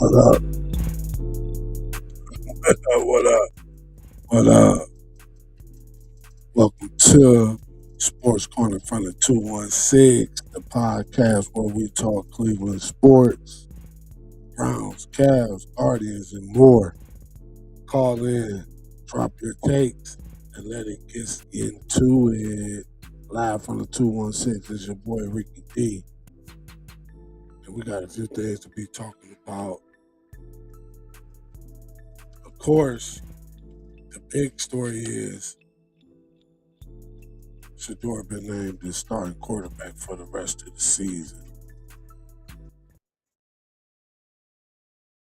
What up? What up? What up? Welcome to Sports Corner from the 216, the podcast where we talk Cleveland sports, Browns, Cavs, Guardians, and more. Call in, drop your takes, and let it get into it. Live from the 216 is your boy Ricky D. And we got a few things to be talking about. Of course, the big story is Shedeur been named the starting quarterback for the rest of the season.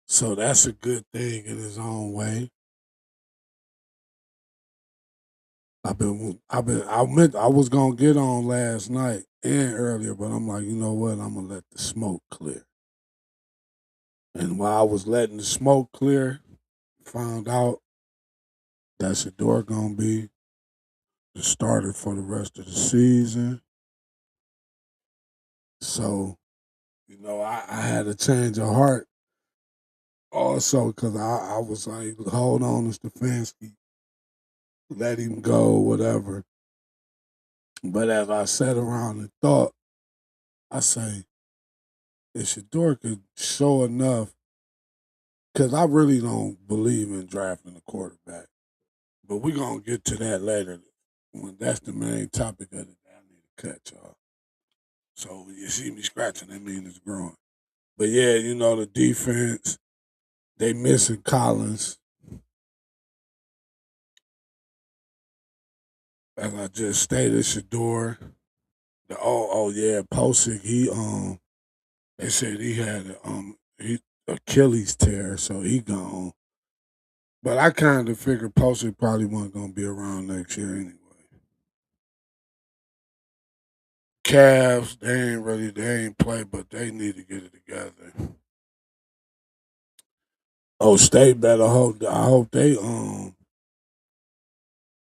So that's a good thing in his own way. I was gonna get on last night and earlier, but I'm like, you know what? I'm gonna let the smoke clear. And while I was letting the smoke clear, found out that Shedeur gonna be the starter for the rest of the season. So, I had a change of heart also because I was like, hold on, Stefanski, let him go, whatever. But as I sat around and thought, I say, if Shedeur could show enough, because I really don't believe in drafting a quarterback. But we're going to get to that later. When that's the main topic of the day, I need to cut y'all. So when you see me scratching, that means it's growing. But yeah, the defense, they missing Collins. As I just stated, Shedeur. Yeah, Posick, they said he had Achilles tear, so he gone. But I kind of figured Posick probably wasn't going to be around next year anyway. Cavs, they ain't play, but they need to get it together. Oh, State better hope. I hope they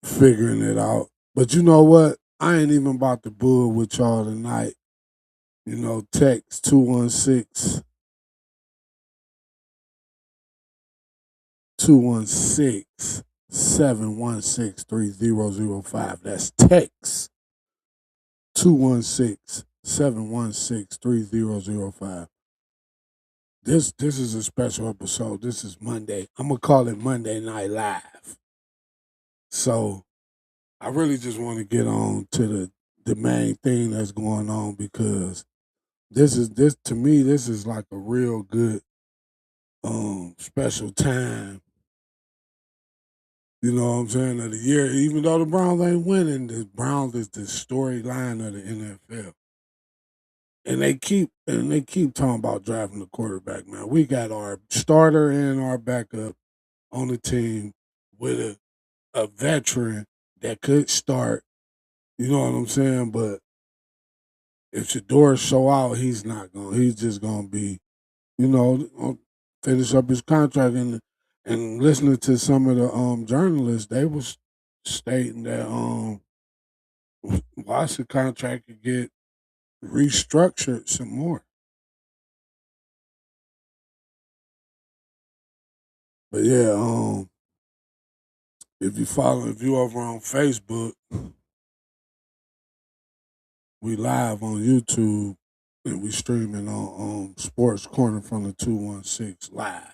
figuring it out. But you know what? I ain't even about to bull with y'all tonight. Text 216 216 716 3005. That's text 216 716 3005. This is a special episode. This is Monday. I'm gonna call it Monday Night Live. So I really just want to get on to the main thing that's going on because this to me this is like a real good special time. You know what I'm saying, of the year. Even though the Browns ain't winning, the Browns is the storyline of the NFL. And they keep talking about drafting the quarterback, man. We got our starter and our backup on the team with a veteran that could start. You know what I'm saying? But if Shedeur show out, he's not going. He's just going to be, finish up his contract. And listening to some of the journalists, they was stating that Watson contract could get restructured some more. But yeah, if you over on Facebook, we live on YouTube and we streaming on Sports Corner from the 216 live.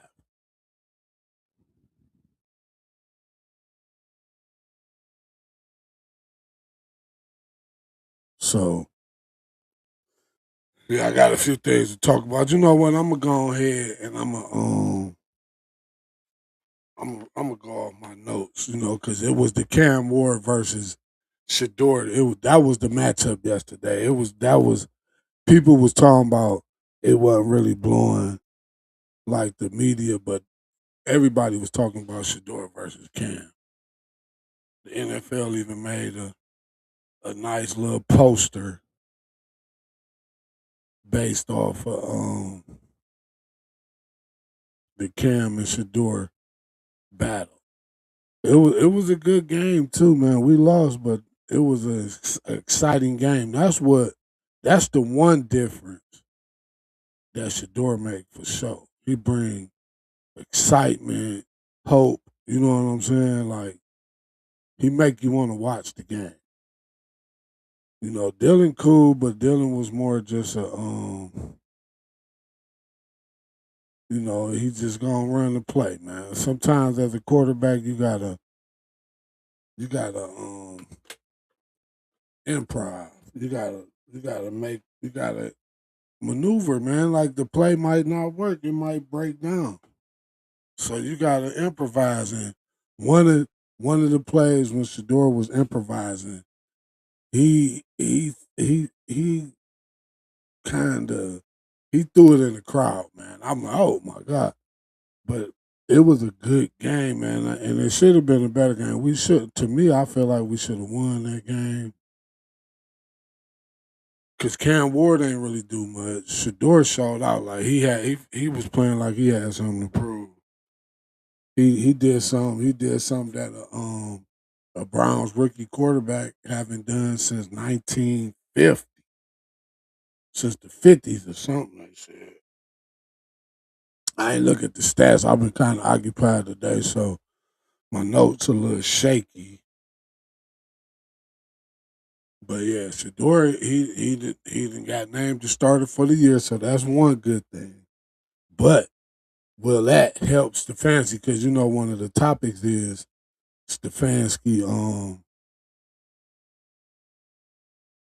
So yeah, I got a few things to talk about. You know what? I'm gonna go ahead and I'm gonna go off my notes. Because it was the Cam Ward versus Shedeur. That was the matchup yesterday. That was people was talking about it wasn't really blowing like the media, but everybody was talking about Shedeur versus Cam. The NFL even made a nice little poster based off of the Cam and Shedeur battle. It was a good game too, man. We lost, but it was an exciting game. That's the one difference that Shedeur make for sure. He bring excitement, hope. You know what I'm saying? Like he make you want to watch the game. You know, Dylan cool, but Dylan was more just a you know, he just gonna run the play, man. Sometimes as a quarterback, you gotta improv. You gotta maneuver, man. Like the play might not work, it might break down. So you gotta improvise. And one of one of the plays when Shador was improvising, he kind of he threw it in the crowd, man. I'm like, oh my god! But it was a good game, man, and it should have been a better game. We should, to me, I feel like we should have won that game because Cam Ward ain't really do much. Shador showed out like he was playing like he had something to prove. He did something. He did something that a Browns rookie quarterback haven't done since 1950, since the 50s or something. They said. I ain't look at the stats. I've been kind of occupied today, so my notes a little shaky. But yeah, Shador he done got named the starter for the year, so that's one good thing. But will that help Stefanski? Because you know one of the topics is Stefanski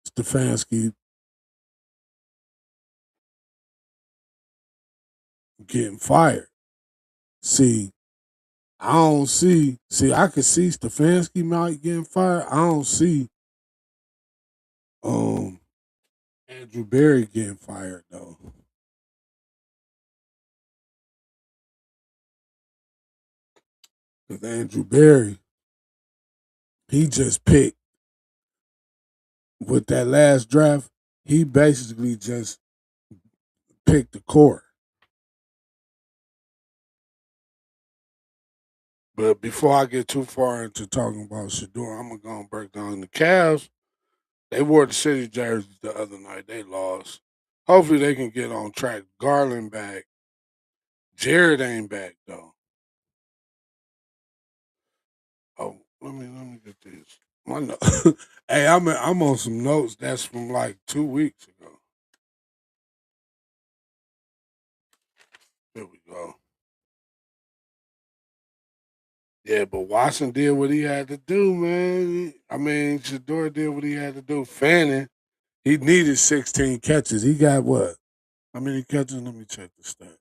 Stefanski getting fired. See, I don't see. See, I could see Stefanski might getting fired. I don't see um Andrew Berry getting fired though. Because Andrew Berry, he just picked with that last draft. He basically just picked the core. But before I get too far into talking about Shador, I'm gonna go and break down the Cavs. They wore the city jerseys the other night. They lost. Hopefully they can get on track. Garland back. Jared ain't back though. Oh, let me get this. My hey, I'm on some notes that's from like 2 weeks ago. Here we go. Yeah, but Watson did what he had to do, man. I mean, Shador did what he had to do. Fanning, he needed 16 catches. He got what? How many catches? Let me check the stats.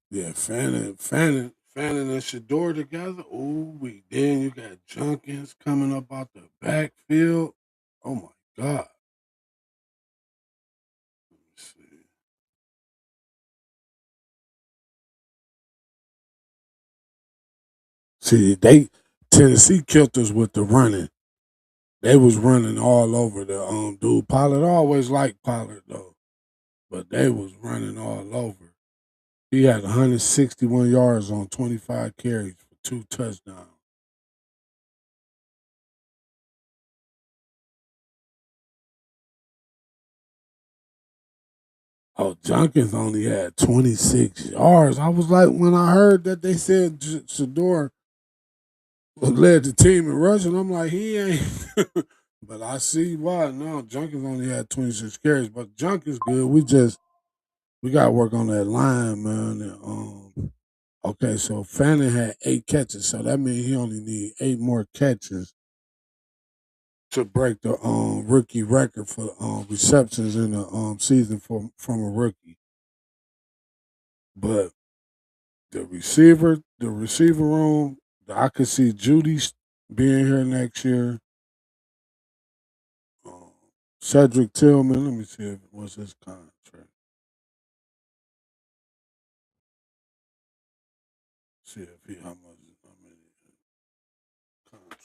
Yeah, Fanning and Shador together. Ooh, we then you got Junkins coming up out the backfield. Oh my God. Let me see. See, they Tennessee killed us with the running. They was running all over the dude. Pollard always liked Pollard though, but they was running all over. He had 161 yards on 25 carries for 2 touchdowns. Oh, Jenkins only had 26 yards. I was like, when I heard that they said Shador led the team in rushing, I'm like, he ain't. But I see why. No, Jenkins only had 26 carries, but Jenkins good. We got to work on that line, man. And, okay, so Fanning had 8 catches, so that means he only need 8 more catches to break the rookie record for receptions in the season from a rookie. But the receiver room, I could see Judy being here next year. Um, Cedric Tillman, let me see if what's his contract. See if he how many contract.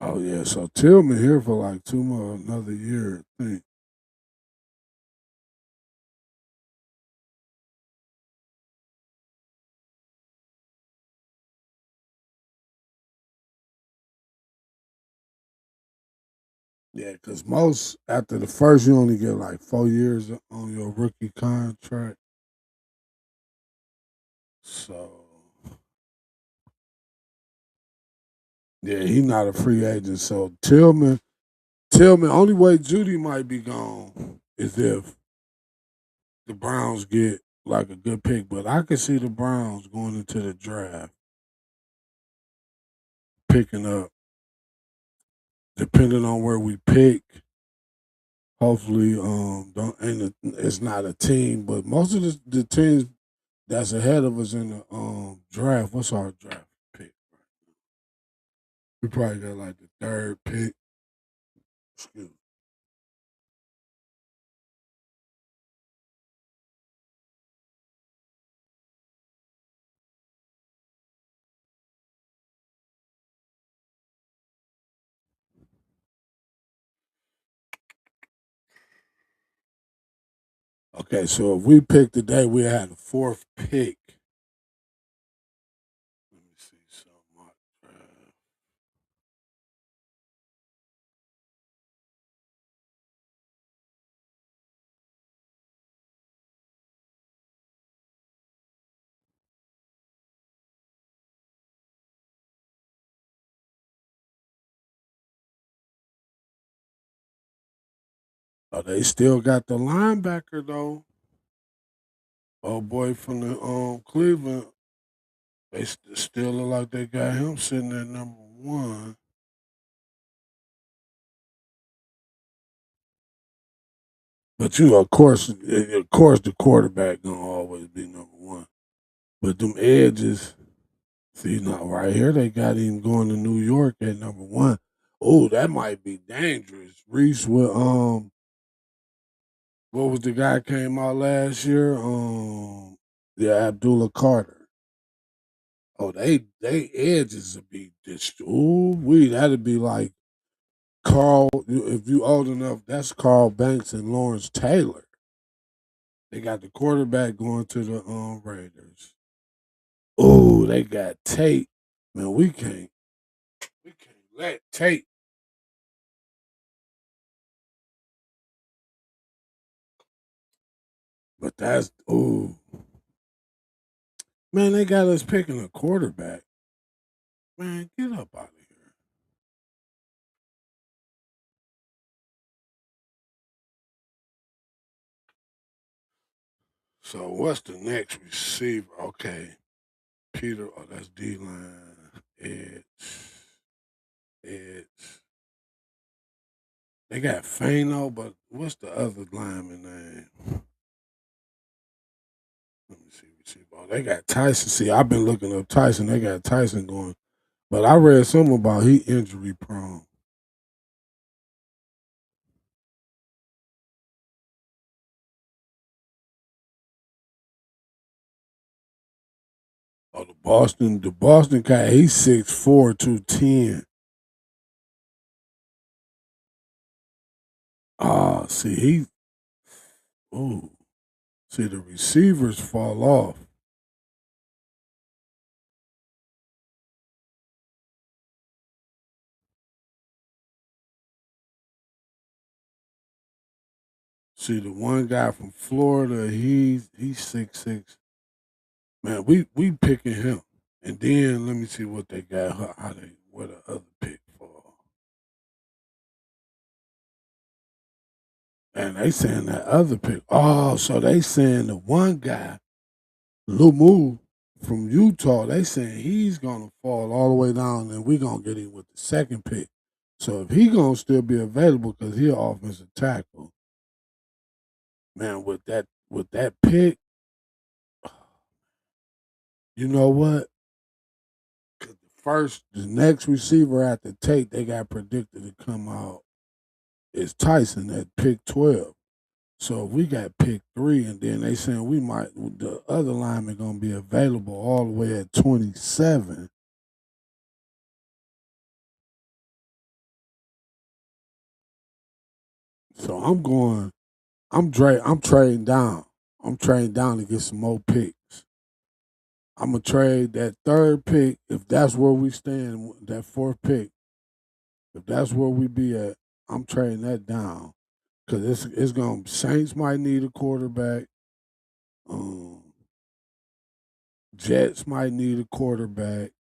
Oh yeah, so Tillman here for like two more another year, I think. Yeah, because most after the first, you only get like 4 years on your rookie contract. So yeah, he not a free agent. So Tillman, only way Judy might be gone is if the Browns get like a good pick. But I could see the Browns going into the draft picking up, depending on where we pick. Hopefully, don't ain't it's not a team, but most of the teams that's ahead of us in the draft. What's our draft pick? We probably got like the third pick. Excuse me. Okay, so if we pick today, we had the fourth pick. Let me see some mock draft. Oh, they still got the linebacker though. Oh boy from the Cleveland. They still look like they got him sitting at number one. But of course, the quarterback gonna always be number one. But them edges, see now right here, they got him going to New York at number one. Oh, that might be dangerous. Reese with what was the guy came out last year? Yeah, Abdullah Carter. Oh, they edges would be this. Ooh, that'd be like Carl. If you old enough, that's Carl Banks and Lawrence Taylor. They got the quarterback going to the Raiders. Oh, they got Tate. Man, we can't let Tate. But that's man, they got us picking a quarterback. Man, get up out of here. So what's the next receiver? Okay, Peter. Oh, that's D line. Edge. They got Fano, but what's the other lineman name? Let me see. Oh, they got Tyson. See, I've been looking up Tyson. They got Tyson going, but I read something about he injury prone. Oh, the Boston guy, he's 6'4", 210. Ah, see, ooh, see, the receivers fall off. See, the one guy from Florida, he's 6'6". Man, we picking him. And then let me see what they got, how they, what the other pick for. And they saying that other pick. Oh, so they saying the one guy, Lumu from Utah, they saying he's gonna fall all the way down, and we gonna get him with the second pick. So if he gonna still be available because he an offensive tackle, man, with that pick, you know what? 'Cause the next receiver after Tate, they got predicted to come out is Tyson at pick 12. So if we got pick 3, and then they saying the other lineman gonna be available all the way at 27. So I'm going. I'm trading down. I'm trading down to get some more picks. I'm gonna trade that third pick if that's where we stand. That fourth pick, if that's where we be at, I'm trading that down because it's gonna Saints might need a quarterback. Um, Jets might need a quarterback.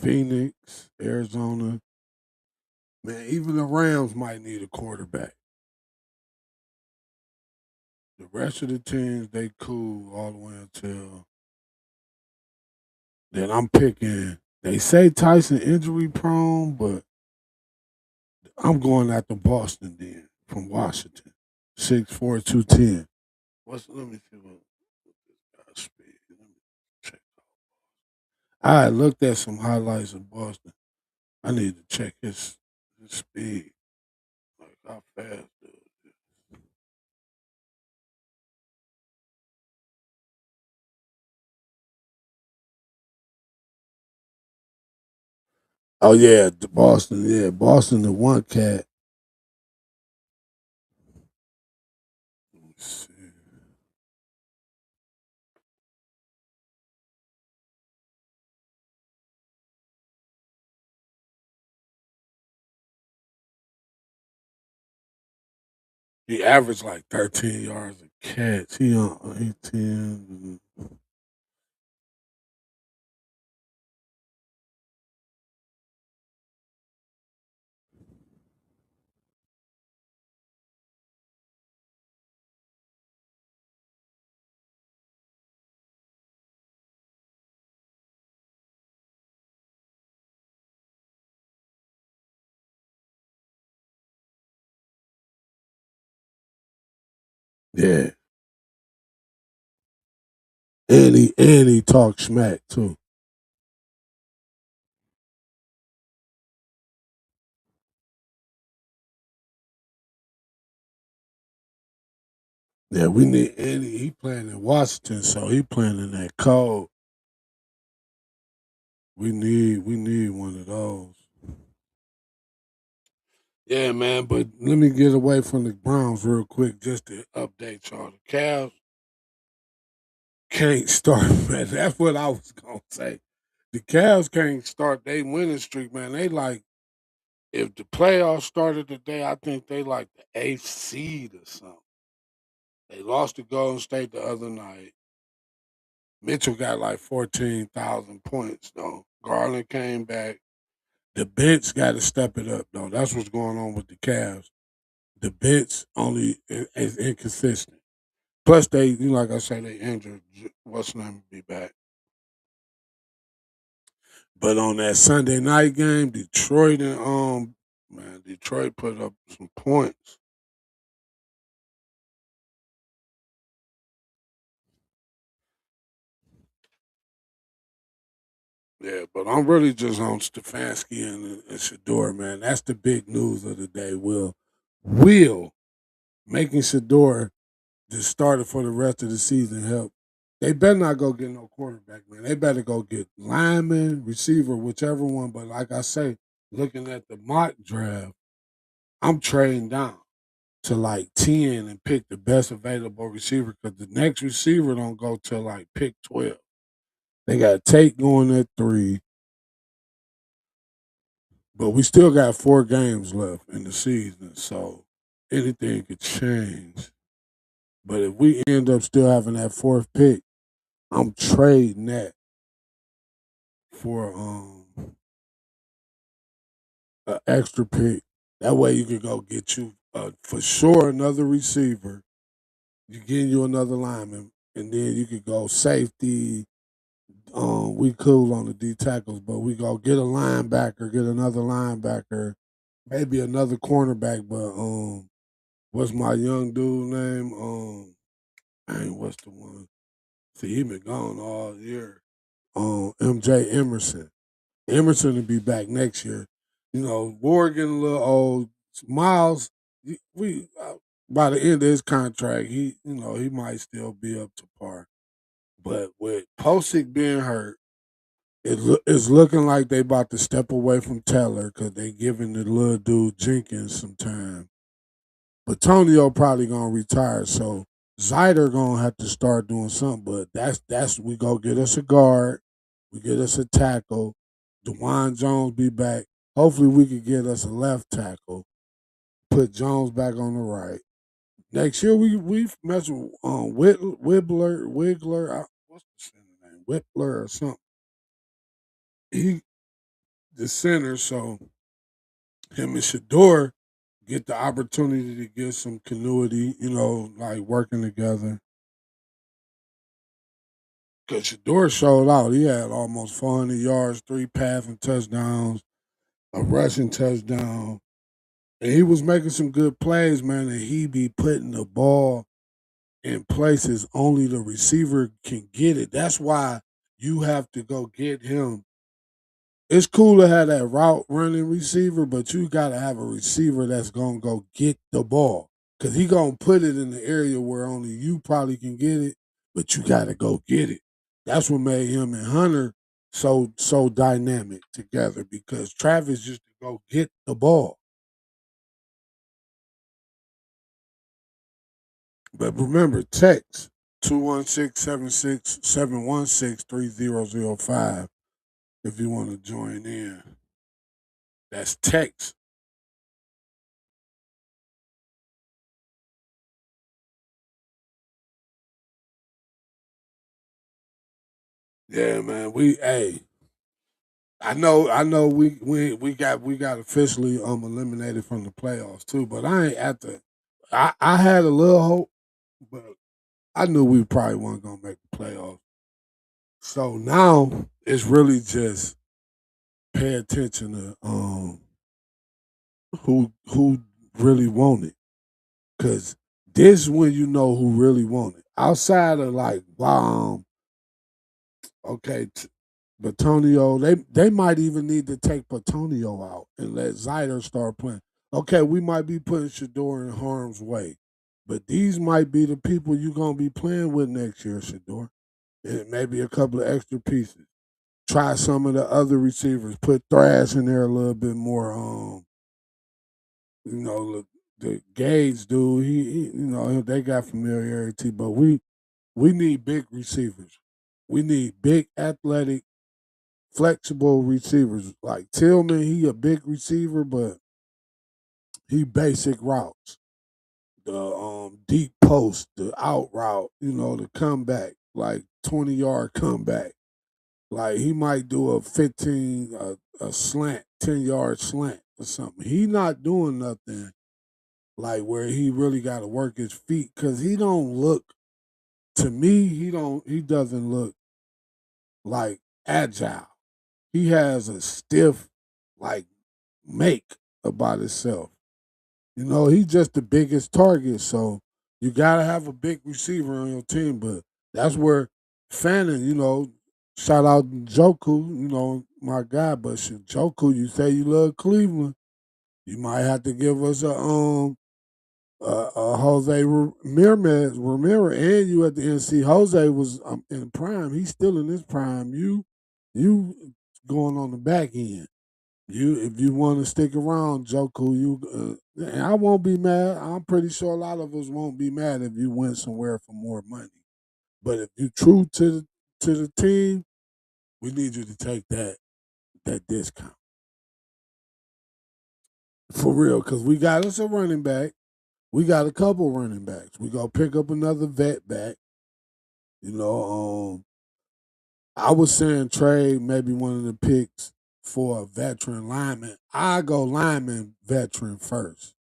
Phoenix, Arizona, man, even the Rams might need a quarterback. The rest of the teams they cool all the way until then. I'm picking. They say Tyson injury prone, but I'm going after Boston then from Washington. 6'4", 210. Let me see what this guy's speed. Let me check. I looked at some highlights of Boston. I need to check his speed. Like how fast dude is. Oh yeah, the Boston, yeah. Boston the one cat. Let me see. He averaged like 13 yards a catch. He on 18. Yeah. And he talked smack too. Yeah, we need Andy. He playing in Washington, so he playing in that cold. We need one of those. Yeah, man. But let me get away from the Browns real quick, just to update y'all. The Cavs can't start, man. That's what I was gonna say. The Cavs can't start they winning streak, man. They like if the playoffs started today, I think they like the eighth seed or something. They lost to Golden State the other night. Mitchell got like 14,000 points though. Garland came back. The bench got to step it up though. That's what's going on with the Cavs. The bench only is inconsistent. Plus, like I say, they injured. What's his name be back? But on that Sunday night game, Detroit put up some points. Yeah, but I'm really just on Stefanski and Shador, man. That's the big news of the day. Will making Shador the starter for the rest of the season help? They better not go get no quarterback, man. They better go get lineman, receiver, whichever one. But like I say, looking at the mock draft, I'm trading down to like 10 and pick the best available receiver because the next receiver don't go till like pick 12. They got Tate going at 3, but we still got 4 games left in the season, so anything could change. But if we end up still having that fourth pick, I'm trading that for an extra pick. That way you can go get you for sure another receiver. You getting you another lineman, and then you could go safety. We cool on the D tackles, but we go get a linebacker, get another linebacker, maybe another cornerback. But what's my young dude name? Dang, what's the one? See, he been gone all year. MJ Emerson. Emerson will be back next year. You know, Ward getting a little old. Miles, we by the end of his contract, he might still be up to par. But with Posick being hurt, It's looking like they about to step away from Taylor because they giving the little dude Jenkins some time. But Tonio probably gonna retire, so Zyder gonna have to start doing something. But that's we go get us a guard, we get us a tackle. Dewan Jones be back. Hopefully we could get us a left tackle. Put Jones back on the right. Next year we mess with Wiggler. What's the center name? Whippler or something. He the center, so him and Shador get the opportunity to get some continuity, like working together. Because Shador showed out. He had almost 400 yards, 3 passing touchdowns, a rushing touchdown. And he was making some good plays, man. And he be putting the ball in places only the receiver can get it. That's why you have to go get him. It's cool to have that route running receiver, but you got to have a receiver that's going to go get the ball because he going to put it in the area where only you probably can get it, but you got to go get it. That's what made him and Hunter so dynamic together because Travis just to go get the ball. But remember, text 216-716-716-3005 if you want to join in. That's text. Yeah, man. I know we got officially eliminated from the playoffs too, but I ain't at the I had a little hope, but I knew we probably weren't gonna make the playoffs. So now it's really just pay attention to who really want it. Cause this is when you know who really want it. Outside of like okay, Batonio, they might even need to take Batonio out and let Zyder start playing. Okay, we might be putting Shador in harm's way, but these might be the people you're gonna be playing with next year, Shador. And maybe a couple of extra pieces. Try some of the other receivers. Put Thrash in there a little bit more. The Gage dude, they got familiarity, but we need big receivers. We need big athletic flexible receivers. Like Tillman, he a big receiver, but he basic routes. The deep post, the out route, the comeback, like 20-yard comeback. Like he might do a 15 a slant, 10-yard slant or something. He not doing nothing like where he really got to work his feet cuz he don't look to me he doesn't look like agile. He has a stiff like make about himself. He's just the biggest target, so you gotta have a big receiver on your team. But that's where Fannin, shout out Joku, my guy. But shit, Joku, you say you love Cleveland, you might have to give us a Jose Ramirez, and you at the NC. Jose was in prime. He's still in his prime. You going on the back end. If you want to stick around, Joku, and I won't be mad. I'm pretty sure a lot of us won't be mad if you went somewhere for more money. But if you true to the team, we need you to take that discount for real. Because we got us a running back. We got a couple running backs. We gonna pick up another vet back. You know, I was saying trade maybe one of the picks for a veteran lineman. I go lineman veteran first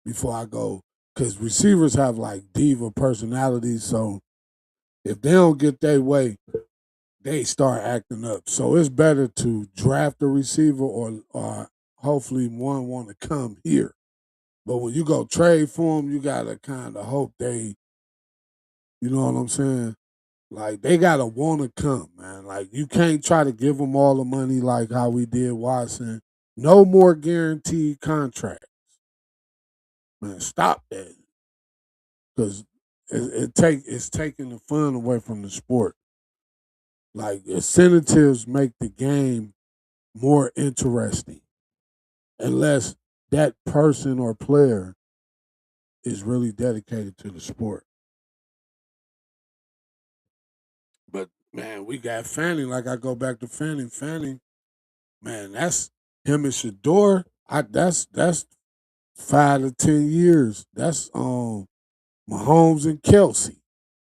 before I go because receivers have like diva personalities. So if they don't get their way, they start acting up. So it's better to draft a receiver or hopefully one want to come here. But when you go trade for them, you gotta kind of hope you know what I'm saying? Like they gotta want to come, man. Like you can't try to give them all the money like how we did Watson. No more guaranteed contract, man. Stop that because it's taking the fun away from the sport. Like incentives make the game more interesting, unless that person or player is really dedicated to the sport. But man, we got Fanning. Like I go back to Fanning. Fanning, man, that's him and Shador. That's 5 to 10 years. That's Mahomes and Kelsey.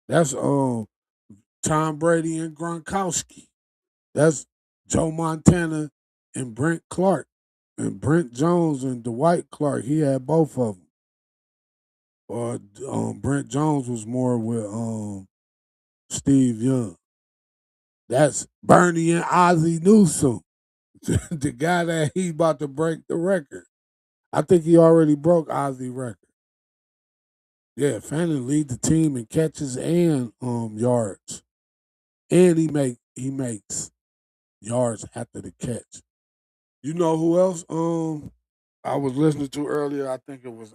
That's Tom Brady and Gronkowski. That's Joe Montana and Brent Clark. And Brent Jones and Dwight Clark. He had both of them. Or Brent Jones was more with Steve Young. That's Bernie and Ozzie Newsome, the guy that he about to break the record. I think he already broke Ozzie record. Yeah, Fannin lead the team in catches and yards, and he makes yards after the catch. You know who else? I was listening to earlier. I think it was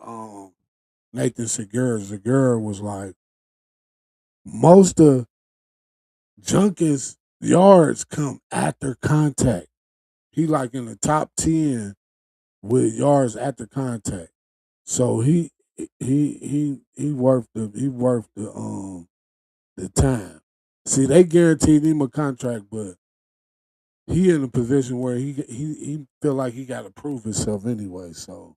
Nathan Segura. Segura was like most of Junkin's yards come after contact. He like in the top 10 with yards after contact. So he worth the time. See, they guaranteed him a contract, but he in a position where he feel like he got to prove himself anyway. So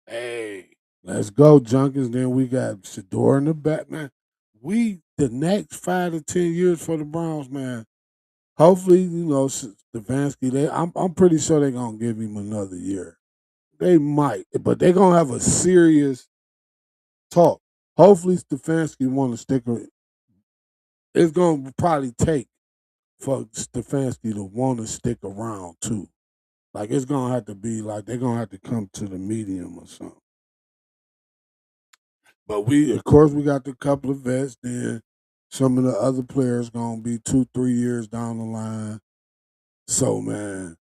hey, let's go, Junkins. Then we got Shador in the back, man. We the next 5 to 10 years for the Browns, man. Hopefully, Stefanski. I'm pretty sure they're gonna give him another year. They might, but they're gonna have a serious talk. Hopefully, Stefanski want to stick. It's gonna probably take for Stefanski to want to stick around too. Like it's gonna have to be like they're gonna have to come to the medium or something. But of course, we got the couple of vets. Then some of the other players gonna be 2, 3 years down the line. So man,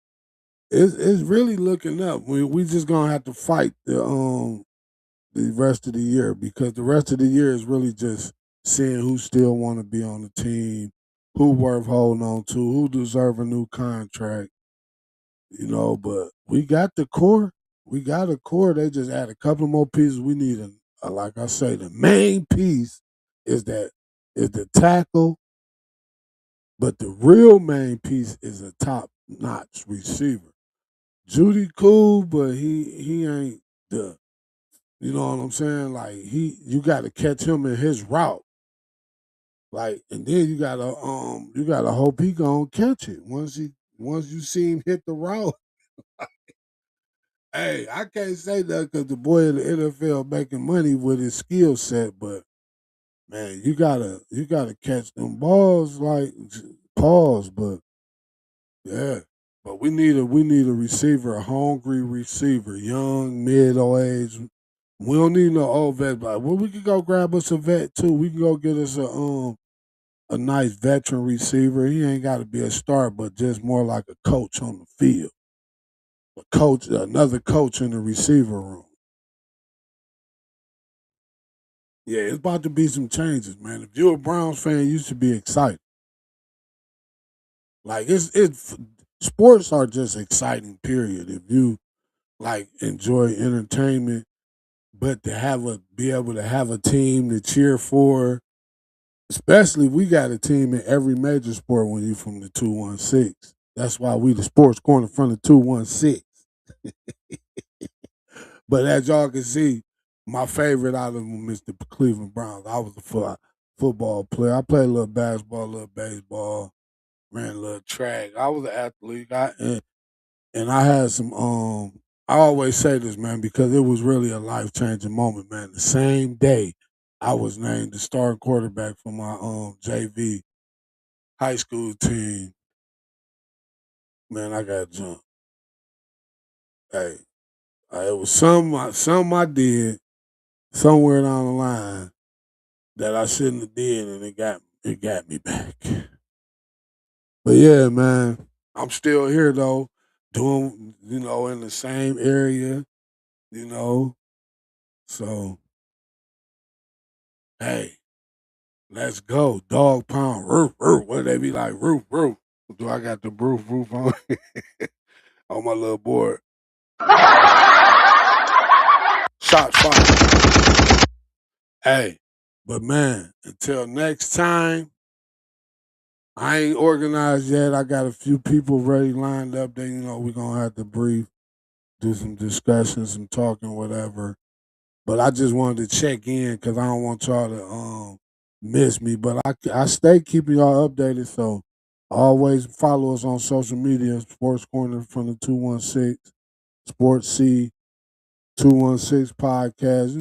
it's really looking up. We just gonna have to fight the rest of the year because the rest of the year is really just seeing who still want to be on the team, who worth holding on to, who deserve a new contract. But we got the core. We got a core. They just add a couple more pieces. We need like I say, the main piece is that is the tackle, but the real main piece is a top notch receiver. Judy cool, but he ain't the you know what I'm saying? Like you got to catch him in his route. Like, and then you gotta hope he gonna catch it once you see him hit the route. Hey, I can't say that because the boy in the NFL making money with his skill set, but man, you gotta catch them balls like pause. But yeah, but we need a receiver, a hungry receiver, young, middle age. We don't need no old vet. But well, we could go grab us a vet too. We can go get us a nice veteran receiver. He ain't got to be a star, but just more like a coach on the field. A coach, another coach in the receiver room. Yeah, it's about to be some changes, man. If you're a Browns fan, you should be excited. Like it's sports are just exciting. Period. If you like enjoy entertainment, but to be able to have a team to cheer for, especially we got a team in every major sport when you from the 216. That's why we the sports corner from the 216. But as y'all can see, my favorite out of them is the Cleveland Browns. I was a football player. I played a little basketball, a little baseball, ran a little track. I was an athlete. And I had some I always say this, man, because it was really a life changing moment, man. The same day I was named the starting quarterback for my JV high school team, man, I got jumped. Hey, it was something I did somewhere down the line that I shouldn't have did, and it got me back. But yeah, man, I'm still here though, doing in the same area, you know. So hey, Let's go. Dog pound. Roof, roof. What they be like? Roof, roof. Do I got the roof on? On my little board. Shot fired. Hey, but man, until next time, I ain't organized yet. I got a few people ready lined up. Then we're gonna have to brief, do some discussion, some talking, whatever. But I just wanted to check in because I don't want y'all to miss me. But I stay keeping y'all updated. So always follow us on social media. Sports Corner from the 216, Sports C 216 podcast.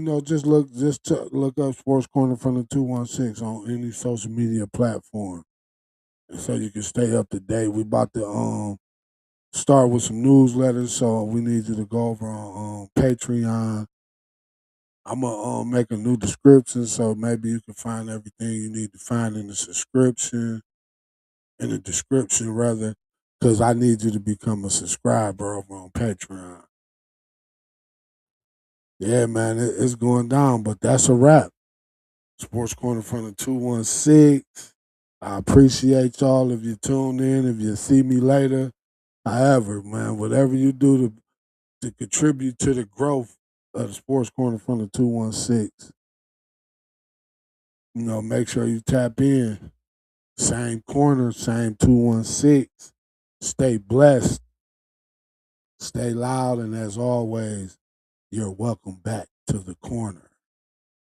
Look up Sports Corner from the 216 on any social media platform, and so you can stay up to date. We about to start with some newsletters, so we need you to go over on Patreon. I'm gonna make a new description, so maybe you can find everything you need to find in the subscription, in the description rather, because I need you to become a subscriber over on Patreon. Yeah, man, it's going down, but that's a wrap. Sports Corner from the 216. I appreciate y'all if you tune in, if you see me later. However, man, whatever you do to contribute to the growth of the Sports Corner from the 216, make sure you tap in. Same corner, same 216. Stay blessed, stay loud, and as always, you're welcome back to the corner.